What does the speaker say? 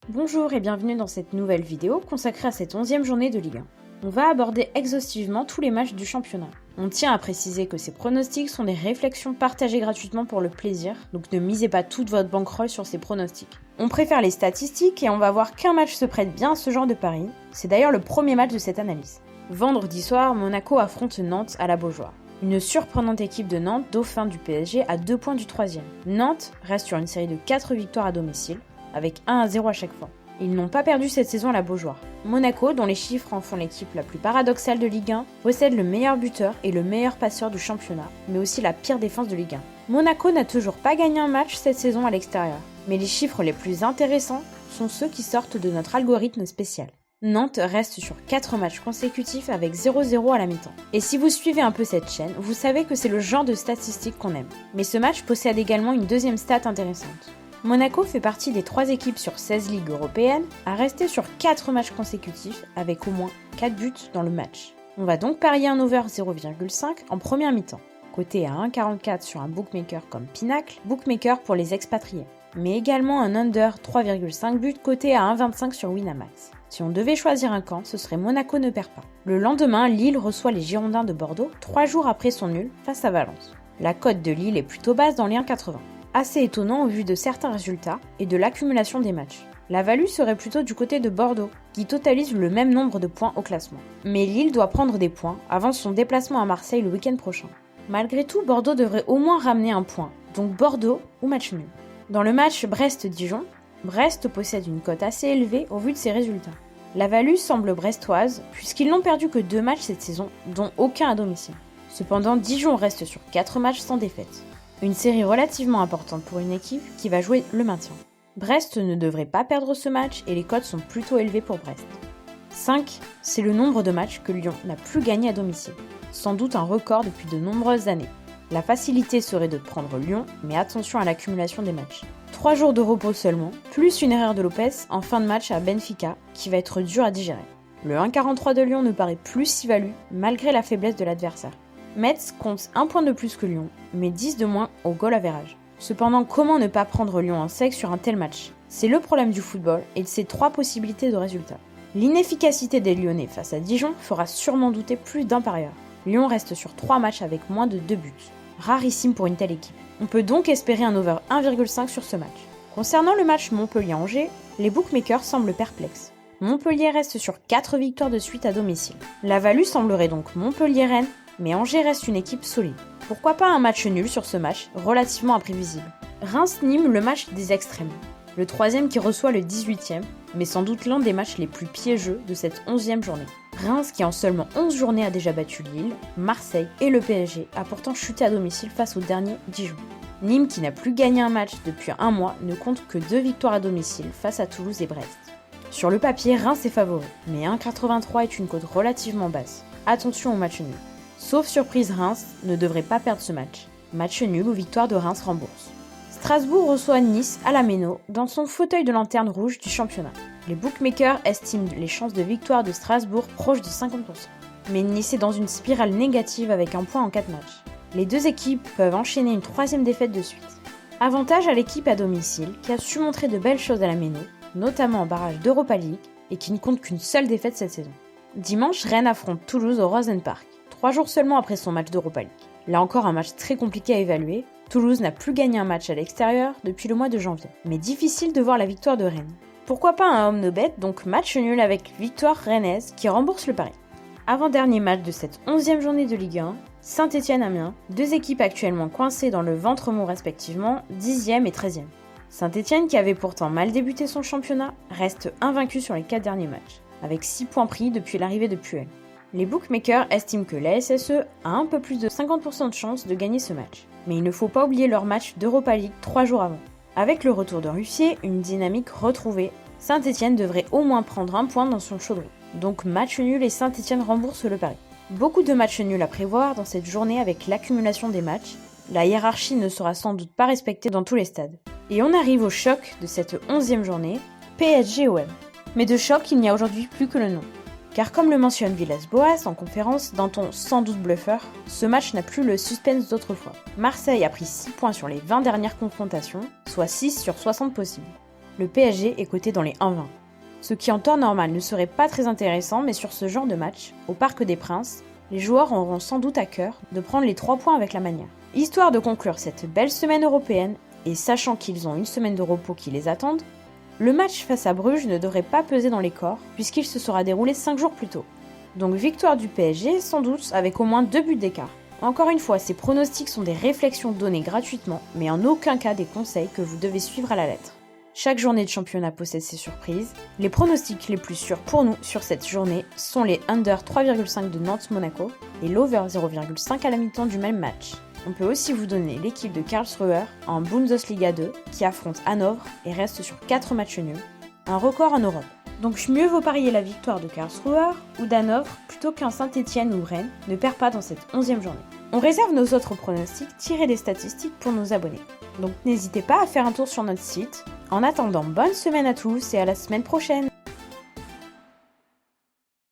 Bonjour et bienvenue dans cette nouvelle vidéo consacrée à cette 11e journée de Ligue 1. On va aborder exhaustivement tous les matchs du championnat. On tient à préciser que ces pronostics sont des réflexions partagées gratuitement pour le plaisir, donc ne misez pas toute votre bankroll sur ces pronostics. On préfère les statistiques et on va voir qu'un match se prête bien à ce genre de pari. C'est d'ailleurs le premier match de cette analyse. Vendredi soir, Monaco affronte Nantes à la Beaujoire. Une surprenante équipe de Nantes, dauphin du PSG, à 2 points du 3e. Nantes reste sur une série de 4 victoires à domicile, avec 1-0 à chaque fois. Ils n'ont pas perdu cette saison à la Beaujoire. Monaco, dont les chiffres en font l'équipe la plus paradoxale de Ligue 1, possède le meilleur buteur et le meilleur passeur du championnat, mais aussi la pire défense de Ligue 1. Monaco n'a toujours pas gagné un match cette saison à l'extérieur, mais les chiffres les plus intéressants sont ceux qui sortent de notre algorithme spécial. Nantes reste sur 4 matchs consécutifs avec 0-0 à la mi-temps. Et si vous suivez un peu cette chaîne, vous savez que c'est le genre de statistiques qu'on aime. Mais ce match possède également une deuxième stat intéressante. Monaco fait partie des 3 équipes sur 16 ligues européennes à rester sur 4 matchs consécutifs avec au moins 4 buts dans le match. On va donc parier un over 0,5 en première mi-temps, coté à 1,44 sur un bookmaker comme Pinacle, bookmaker pour les expatriés, mais également un under 3,5 buts coté à 1,25 sur Winamax. Si on devait choisir un camp, ce serait Monaco ne perd pas. Le lendemain, Lille reçoit les Girondins de Bordeaux 3 jours après son nul face à Valence. La cote de Lille est plutôt basse dans les 1,80. Assez étonnant au vu de certains résultats et de l'accumulation des matchs. La value serait plutôt du côté de Bordeaux, qui totalise le même nombre de points au classement. Mais Lille doit prendre des points avant son déplacement à Marseille le week-end prochain. Malgré tout, Bordeaux devrait au moins ramener un point, donc Bordeaux ou match nul. Dans le match Brest-Dijon, Brest possède une cote assez élevée au vu de ses résultats. La value semble brestoise, puisqu'ils n'ont perdu que 2 matchs cette saison, dont aucun à domicile. Cependant, Dijon reste sur 4 matchs sans défaite. Une série relativement importante pour une équipe qui va jouer le maintien. Brest ne devrait pas perdre ce match et les cotes sont plutôt élevées pour Brest. 5, c'est le nombre de matchs que Lyon n'a plus gagné à domicile. Sans doute un record depuis de nombreuses années. La facilité serait de prendre Lyon, mais attention à l'accumulation des matchs. 3 jours de repos seulement, plus une erreur de Lopez en fin de match à Benfica, qui va être dur à digérer. Le 1,43 de Lyon ne paraît plus si value, malgré la faiblesse de l'adversaire. Metz compte 1 point de plus que Lyon, mais 10 de moins au goal average. Cependant, comment ne pas prendre Lyon en sec sur un tel match? C'est le problème du football et de ses 3 possibilités de résultats. L'inefficacité des Lyonnais face à Dijon fera sûrement douter plus d'un parieur. Lyon reste sur 3 matchs avec moins de 2 buts. Rarissime pour une telle équipe. On peut donc espérer un over 1,5 sur ce match. Concernant le match Montpellier-Angers, les bookmakers semblent perplexes. Montpellier reste sur 4 victoires de suite à domicile. La value semblerait donc Montpellier-Rennes, mais Angers reste une équipe solide. Pourquoi pas un match nul sur ce match, relativement imprévisible. Reims-Nîmes, le match des extrêmes. Le 3e qui reçoit le 18e, mais sans doute l'un des matchs les plus piégeux de cette 11e journée. Reims qui en seulement 11 journées a déjà battu Lille, Marseille et le PSG a pourtant chuté à domicile face au dernier Dijon. Nîmes qui n'a plus gagné un match depuis un mois ne compte que 2 victoires à domicile face à Toulouse et Brest. Sur le papier, Reims est favori, mais 1,83 est une cote relativement basse. Attention au match nul. Sauf surprise, Reims ne devrait pas perdre ce match. Match nul ou victoire de Reims rembourse. Strasbourg reçoit Nice à la Méno dans son fauteuil de lanterne rouge du championnat. Les bookmakers estiment les chances de victoire de Strasbourg proches de 50%. Mais Nice est dans une spirale négative avec un point en 4 matchs. Les 2 équipes peuvent enchaîner une 3e défaite de suite. Avantage à l'équipe à domicile qui a su montrer de belles choses à la Méno, notamment en barrage d'Europa League et qui ne compte qu'une seule défaite cette saison. Dimanche, Rennes affronte Toulouse au Rosenpark. 3 jours seulement après son match d'Europa League. Là encore un match très compliqué à évaluer, Toulouse n'a plus gagné un match à l'extérieur depuis le mois de janvier. Mais difficile de voir la victoire de Rennes. Pourquoi pas un home no bet, donc match nul avec victoire rennaise qui rembourse le pari. Avant-dernier match de cette 11e journée de Ligue 1, Saint-Étienne-Amiens, 2 équipes actuellement coincées dans le ventre mou respectivement, 10e et 13e. Saint-Étienne, qui avait pourtant mal débuté son championnat, reste invaincu sur les 4 derniers matchs, avec 6 points pris depuis l'arrivée de Puel. Les bookmakers estiment que la SSE a un peu plus de 50% de chance de gagner ce match. Mais il ne faut pas oublier leur match d'Europa League 3 jours avant. Avec le retour de Ruffier, une dynamique retrouvée, Saint-Étienne devrait au moins prendre un point dans son chaudron. Donc match nul et Saint-Étienne rembourse le pari. Beaucoup de matchs nuls à prévoir dans cette journée avec l'accumulation des matchs. La hiérarchie ne sera sans doute pas respectée dans tous les stades. Et on arrive au choc de cette 11e journée, PSG-OM. Mais de choc, il n'y a aujourd'hui plus que le nom. Car comme le mentionne Villas-Boas en conférence, d'un ton sans doute bluffeur, ce match n'a plus le suspense d'autrefois. Marseille a pris 6 points sur les 20 dernières confrontations, soit 6 sur 60 possibles. le PSG est coté dans les 1,20. Ce qui en temps normal ne serait pas très intéressant, mais sur ce genre de match, au Parc des Princes, les joueurs auront sans doute à cœur de prendre les 3 points avec la manière. Histoire de conclure cette belle semaine européenne, et sachant qu'ils ont une semaine de repos qui les attendent, le match face à Bruges ne devrait pas peser dans les corps, puisqu'il se sera déroulé 5 jours plus tôt. Donc victoire du PSG, sans doute, avec au moins 2 buts d'écart. Encore une fois, ces pronostics sont des réflexions données gratuitement, mais en aucun cas des conseils que vous devez suivre à la lettre. Chaque journée de championnat possède ses surprises. Les pronostics les plus sûrs pour nous sur cette journée sont les under 3,5 de Nantes-Monaco et l'over 0,5 à la mi-temps du même match. On peut aussi vous donner l'équipe de Karlsruhe en Bundesliga 2 qui affronte Hanovre et reste sur 4 matchs nuls, un record en Europe. Donc mieux vaut parier la victoire de Karlsruhe ou d'Hanovre plutôt qu'un Saint-Etienne ou Rennes ne perd pas dans cette 11e journée. On réserve nos autres pronostics tirés des statistiques pour nos abonnés. Donc n'hésitez pas à faire un tour sur notre site. En attendant, bonne semaine à tous et à la semaine prochaine!